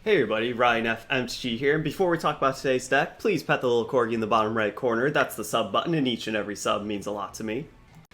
Hey everybody, Ryan FMG here, and before we talk about today's deck, please pet the little corgi in the bottom right corner. That's the sub button, and each and every sub means a lot to me.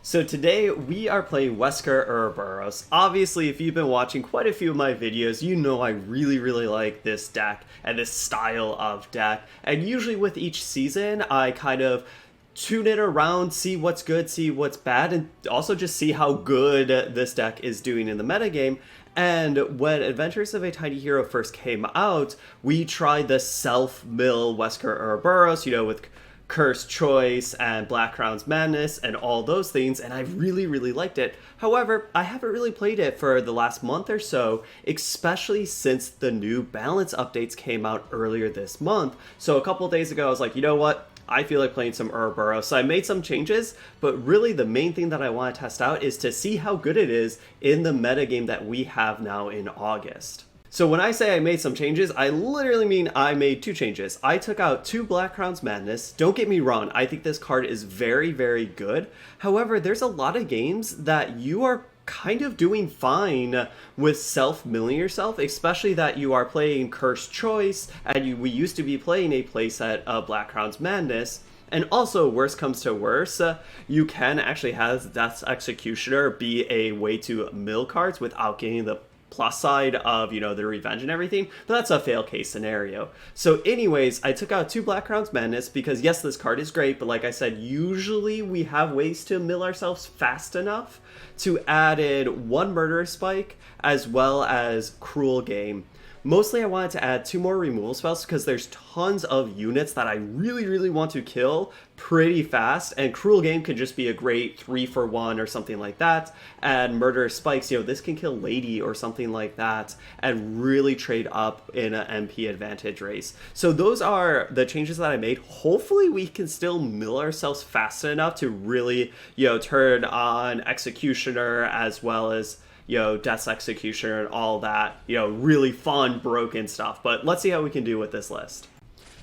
So today we are playing Wesker Uroboros. Obviously, if you've been watching quite a few of my videos, you know I really like this deck and this style of deck. And usually with each season, I kind of tune it around, see what's good, see what's bad, and also just see how good this deck is doing in the metagame. And when Adventures of a Tiny Hero first came out, we tried the self-mill Wesker Uroboros, with Cursed Choice and Black Crown's Madness and all those things, and I really liked it. However, I haven't really played it for the last month or so, especially since the new balance updates came out earlier this month. So a couple days ago, I was like, you know what? I feel like playing some Uroboros. So I made some changes, but really the main thing that I want to test out is to see how good it is in the metagame that we have now in August. So when I say I made some changes, I literally mean I made two changes. I took out 2 Black Crown's Madness. Don't get me wrong, I think this card is very good. However, there's a lot of games that you are kind of doing fine with self-milling yourself, especially that you are playing Cursed Choice, and we used to be playing a playset of Black Crown's Madness. And also, worst comes to worst, you can actually have Death's Executioner be a way to mill cards without getting the plus side of, the revenge and everything, but that's a fail case scenario. So anyways, I took out 2 Black Crown's Madness because yes, this card is great, but like I said, usually we have ways to mill ourselves fast enough to added 1 Murderous Spike as well as Cruel Game. Mostly I wanted to add 2 more removal spells because there's tons of units that I really want to kill pretty fast, and Cruel Game could just be a great 3-for-1 or something like that. And Murderous Spikes, this can kill Lady or something like that and really trade up in an MP advantage race. So those are the changes that I made. Hopefully we can still mill ourselves fast enough to really, turn on Executioner as well as Death's Executioner and all that, really fun, broken stuff. But let's see how we can do with this list.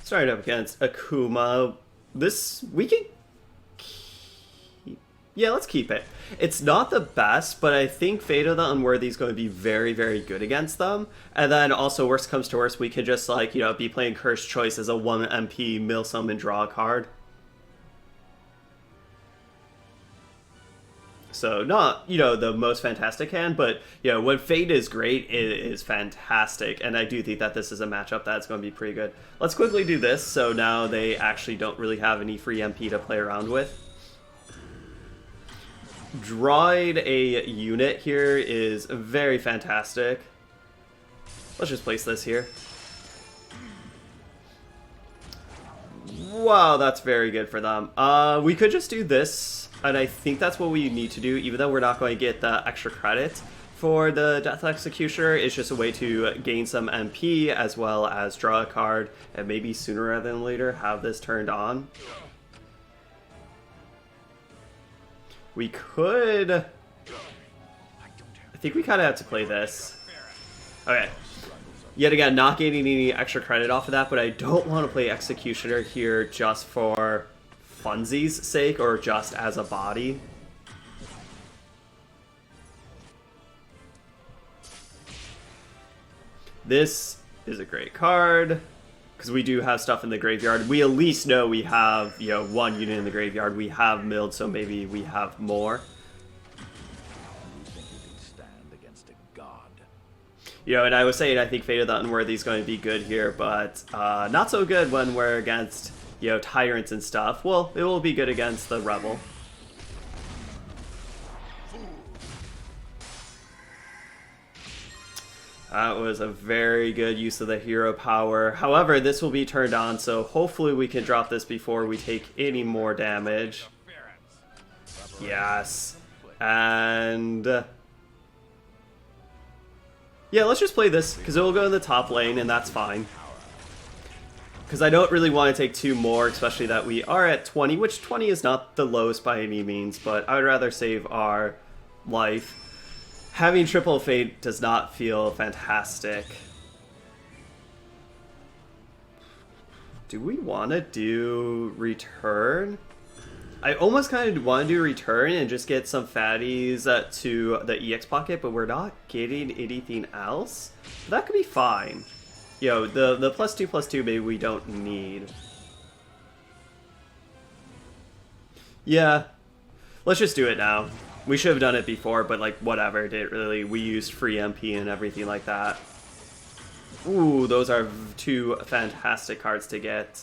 Starting up against Akuma. We can keep... Yeah, let's keep it. It's not the best, but I think Fate of the Unworthy is going to be very good against them. And then also, worst comes to worst, we could just, be playing Cursed Choice as a 1 MP, mill some and draw a card. So not, the most fantastic hand, but, when Fate is great, it is fantastic. And I do think that this is a matchup that's going to be pretty good. Let's quickly do this, so now they actually don't really have any free MP to play around with. Drawing a unit here is very fantastic. Let's just place this here. Wow, that's very good for them. We could just do this. And I think that's what we need to do, even though we're not going to get the extra credit for the Death Executioner. It's just a way to gain some MP as well as draw a card, and maybe sooner rather than later have this turned on. We could... I think we kind of have to play this. Okay. Yet again, not getting any extra credit off of that, but I don't want to play Executioner here just for funsies' sake or just as a body. This is a great card because we do have stuff in the graveyard. We at least know we have 1 unit in the graveyard. We have milled, so maybe we have more. And I was saying I think Fate of the Unworthy is going to be good here, but not so good when we're against tyrants and stuff. Well, it will be good against the rebel. That was a very good use of the hero power. However, this will be turned on, so hopefully we can drop this before we take any more damage. Yes. And... yeah, let's just play this, because it will go in the top lane, and that's fine. Because I don't really want to take 2 more, especially that we are at 20, which 20 is not the lowest by any means, but I would rather save our life. Having triple Fate does not feel fantastic. Do we want to do Return? I almost kind of want to do Return and just get some fatties to the EX pocket, but we're not getting anything else. That could be fine. Yo, the +2/+2 maybe we don't need. Yeah, let's just do it now. We should have done it before, but like whatever. Didn't really. We used free MP and everything like that. Ooh, those are two fantastic cards to get.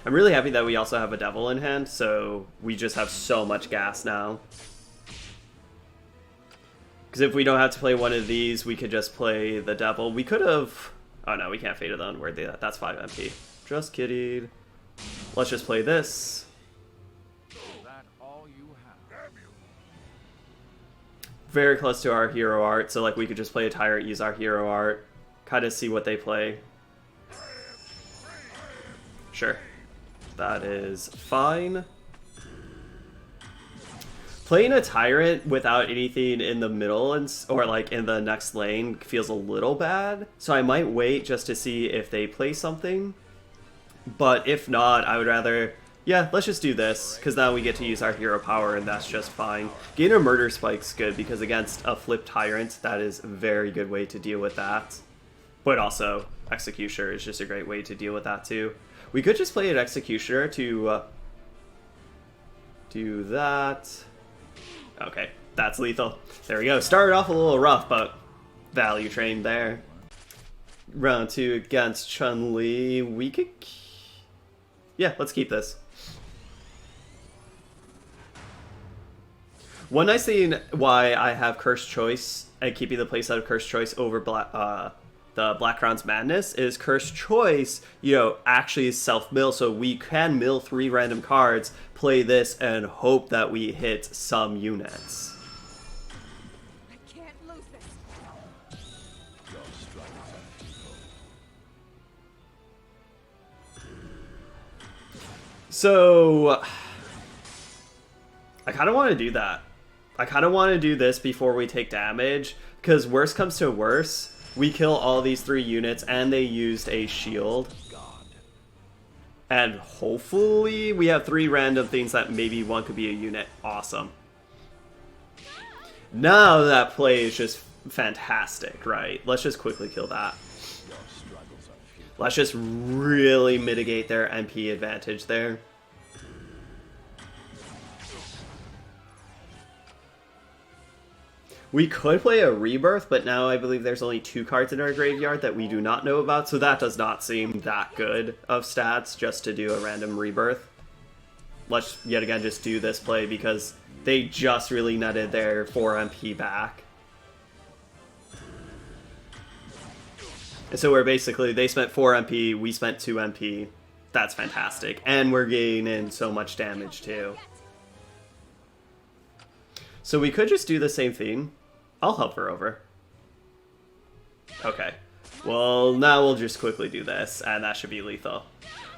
I'm really happy that we also have a devil in hand, so we just have so much gas now. Because if we don't have to play one of these, we could just play the devil. We could have... Oh no, we can't Fate of the Unworthy. That's 5 MP. Just kidding. Let's just play this. Very close to our hero art, so like we could just play a tyrant, use our hero art, kind of see what they play. Sure. That is fine. Playing a tyrant without anything in the middle or like in the next lane feels a little bad, so I might wait just to see if they play something. But if not, I would rather... Yeah, let's just do this, because now we get to use our hero power, and that's just fine. Getting a Murder Spike's good, because against a Flip Tyrant, that is a very good way to deal with that. But also, Executioner is just a great way to deal with that too. We could just play an Executioner to do that. Okay, that's lethal. There we go. Started off a little rough, but value train there. Round 2 against Chun-Li. We could... Yeah, let's keep this. One nice thing why I have Cursed Choice and keeping the playset of Cursed Choice over the Black Crown's Madness is Cursed Choice, you know, actually is self-mill, so we can mill 3 random cards, play this, and hope that we hit some units. I can't lose this. So, I kind of want to do that. I kind of want to do this before we take damage, because worst comes to worst, we kill all these 3 units, and they used a shield. And hopefully we have 3 random things that maybe one could be a unit. Awesome. Now that play is just fantastic, right? Let's just quickly kill that. Let's just really mitigate their MP advantage there. We could play a Rebirth, but now I believe there's only 2 cards in our graveyard that we do not know about, so that does not seem that good of stats just to do a random Rebirth. Let's yet again just do this play because they just really netted their 4 MP back. And so we're basically, they spent 4 MP, we spent 2 MP. That's fantastic. And we're getting in so much damage too. So we could just do the same thing. I'll help her over. Okay. Well, now we'll just quickly do this, and that should be lethal.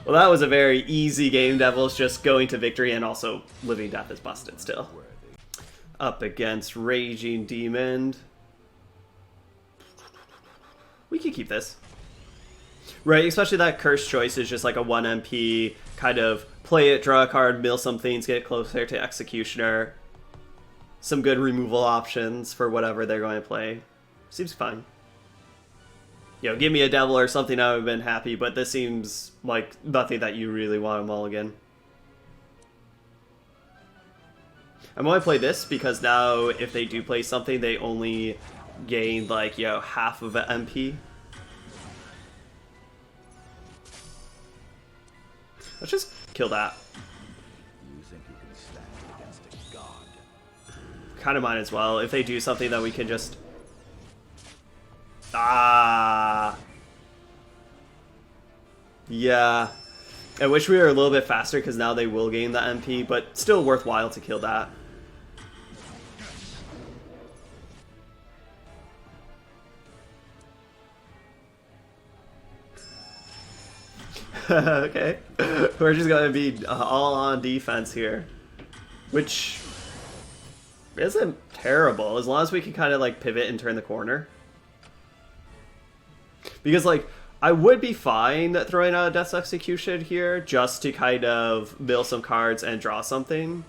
Well, that was a very easy game, Devils, just going to victory, and also Living Death is busted still. Up against Raging Demon. We can keep this. Right, especially that Cursed Choice is just like a 1 MP, kind of play it, draw a card, mill some things, get closer to Executioner. Some good removal options for whatever they're going to play. Seems fine. You know, give me a devil or something, I would have been happy, but this seems like nothing that you really want to mulligan. I'm going to play this because now if they do play something, they only gain like, you know, half of an MP. Let's just kill that. Kind of might as well. If they do something that we can just... Ah! Yeah. I wish we were a little bit faster because now they will gain the MP, but still worthwhile to kill that. Okay. We're just going to be all on defense here. Which... isn't terrible, as long as we can kind of like pivot and turn the corner. Because like, I would be fine throwing out a Death's Execution here, just to kind of mill some cards and draw something.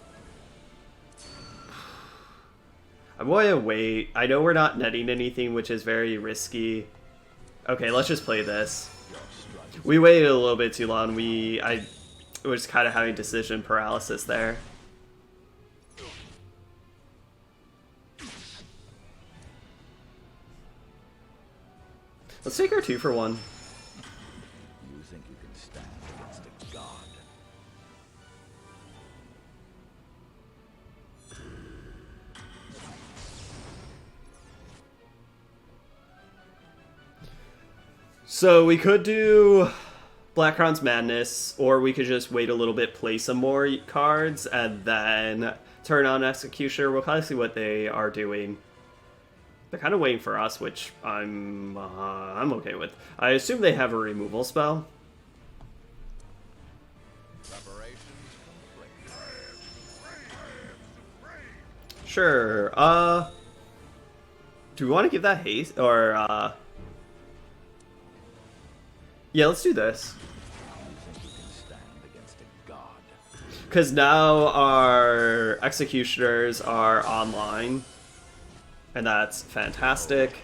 I'm going to wait. I know we're not netting anything, which is very risky. Okay, let's just play this. We waited a little bit too long. I was kind of having decision paralysis there. Let's take our 2-for-1. You think you can stand against a god? So we could do Black Crown's Madness, or we could just wait a little bit, play some more cards, and then turn on Executioner. We'll kind of see what they are doing. They're kind of waiting for us, which I'm okay with. I assume they have a removal spell. Sure. Do we want to give that haste, or yeah, let's do this. Because now our executioners are online, and that's fantastic.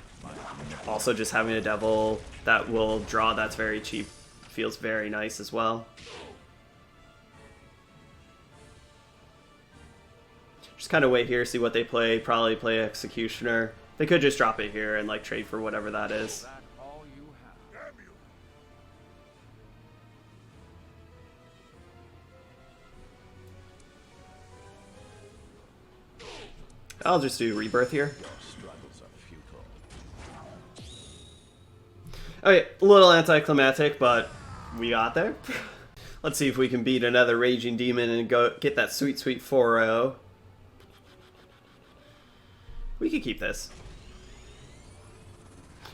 Also, just having a devil that will draw that's very cheap feels very nice as well. Just kind of wait here, see what they play. Probably play executioner. They could just drop it here and like trade for whatever that is. I'll just do rebirth here. Okay, a little anticlimactic, but we got there. Let's see if we can beat another Raging Demon and go get that sweet, sweet 4-0. We could keep this.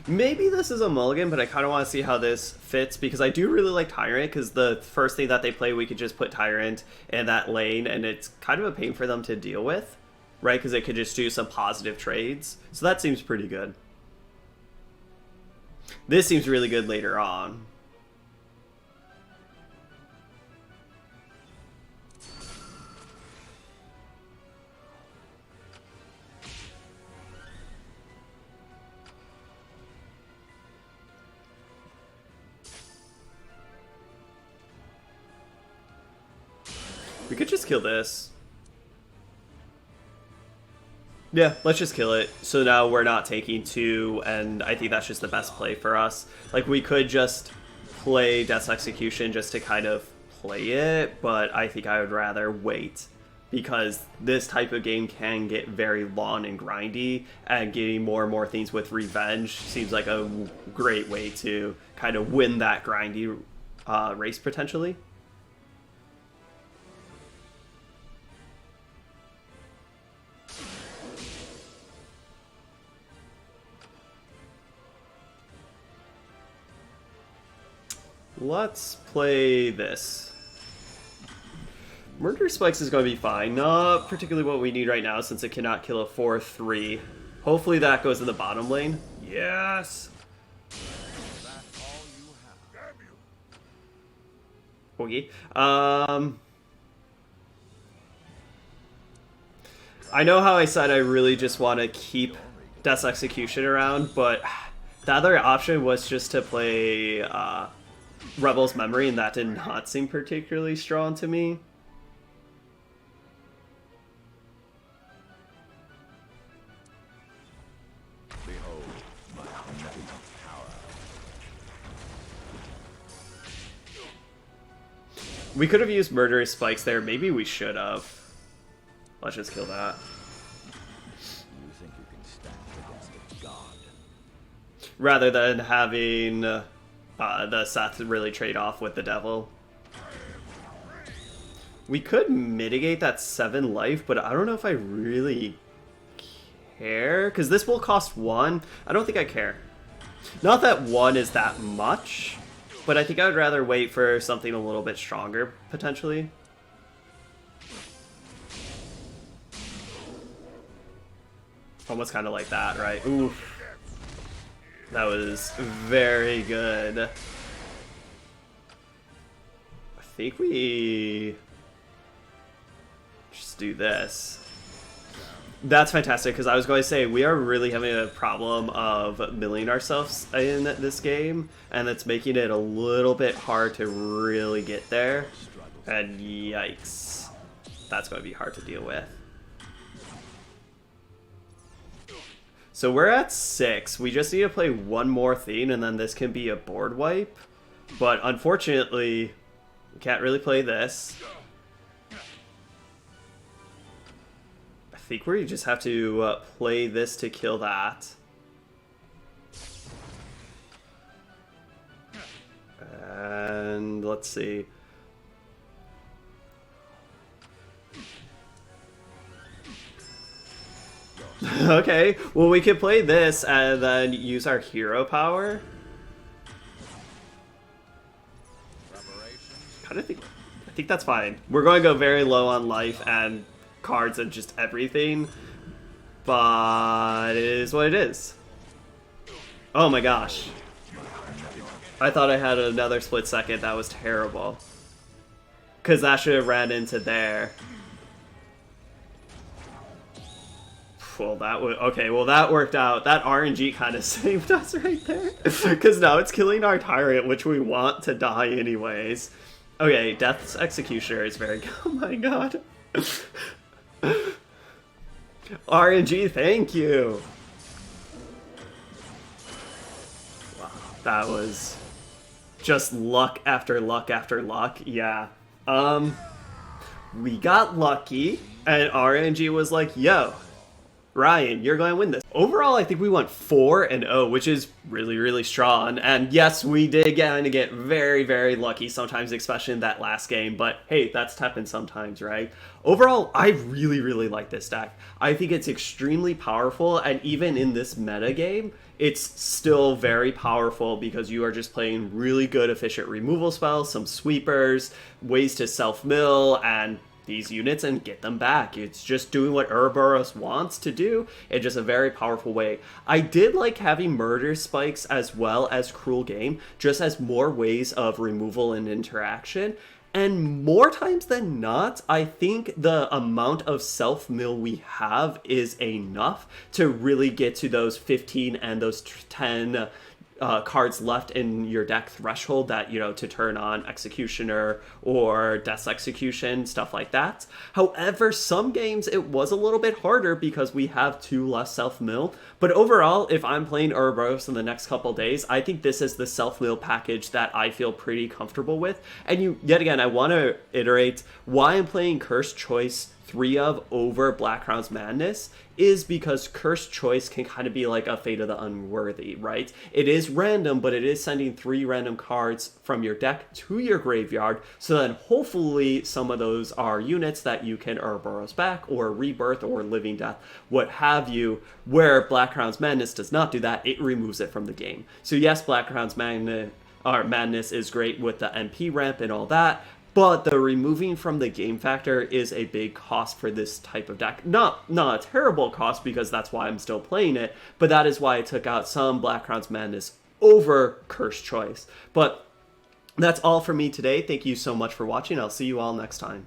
Maybe this is a mulligan, but I kind of want to see how this fits, because I do really like Tyrant, because the first thing that they play, we could just put Tyrant in that lane, and it's kind of a pain for them to deal with, right? Because they could just do some positive trades. So that seems pretty good. This seems really good later on. We could just kill this. Yeah, let's just kill it. So now we're not taking 2, and I think that's just the best play for us. Like, we could just play Death's Execution just to kind of play it, but I think I would rather wait, because this type of game can get very long and grindy, and getting more and more things with revenge seems like a great way to kind of win that grindy race, potentially. Let's play this. Murder Spikes is going to be fine. Not particularly what we need right now, since it cannot kill a 4-3. Hopefully that goes in the bottom lane. Yes! Okay. I know how I said I really just want to keep Death's Execution around, but the other option was just to play Rebel's Memory, and that did not seem particularly strong to me. Behold my omnipotent power. We could have used Murderous Spikes there. Maybe we should have. Let's just kill that. You think you can stand against a god? Rather than having the Seth really trade off with the devil. We could mitigate that 7 life, but I don't know if I really care, because this will cost 1. I don't think I care. Not that 1 is that much, but I think I would rather wait for something a little bit stronger, potentially. Almost kind of like that, right? Oof. That was very good. I think we just do this. That's fantastic, because I was going to say, we are really having a problem of milling ourselves in this game, and it's making it a little bit hard to really get there. And yikes. That's going to be hard to deal with. So we're at 6. We just need to play one more theme, and then this can be a board wipe. But unfortunately, we can't really play this. I think we just have to play this to kill that. And let's see. Okay, well, we could play this and then use our hero power. I think that's fine. We're going to go very low on life and cards and just everything, but it is what it is. Oh my gosh. I thought I had another split second. That was terrible. Because that should have ran into there. Well, that would... Okay, well, that worked out. That RNG kind of saved us right there. Because now it's killing our tyrant, which we want to die anyways. Okay, Death's Executioner is very... Oh my god. RNG, thank you. Wow, that was just luck after luck after luck. Yeah. We got lucky, and RNG was like, yo, Ryan, you're going to win this. Overall, I think we went 4-0, which is really, really strong. And yes, we did kind of get very, very lucky sometimes, especially in that last game. But hey, that's Teppen sometimes, right? Overall, I really, really like this deck. I think it's extremely powerful, and even in this meta game, it's still very powerful because you are just playing really good, efficient removal spells, some sweepers, ways to self-mill, and these units and get them back. It's just doing what Uroboros wants to do in just a very powerful way. I did like having murder spikes as well as cruel game, just as more ways of removal and interaction. And more times than not, I think the amount of self-mill we have is enough to really get to those 15 and those 10 cards left in your deck threshold that, you know, to turn on Executioner or Death's Execution, stuff like that. However, some games it was a little bit harder because we have 2 less self-mill. But overall, if I'm playing Uroboros in the next couple days, I think this is the self-mill package that I feel pretty comfortable with. And yet again, I want to iterate why I'm playing Cursed Choice 3 of over Black Crown's Madness is because Cursed Choice can kind of be like a Fate of the Unworthy, right? It is random, but it is sending 3 random cards from your deck to your graveyard, so then hopefully some of those are units that you can Uroboros back, or Rebirth, or Living Death, what have you, where Black Crown's Madness does not do that, it removes it from the game. So yes, Black Crown's Madness is great with the MP ramp and all that, but the removing from the game factor is a big cost for this type of deck. Not a terrible cost, because that's why I'm still playing it, but that is why I took out some Black Crown's Madness over Cursed Choice. But that's all for me today. Thank you so much for watching. I'll see you all next time.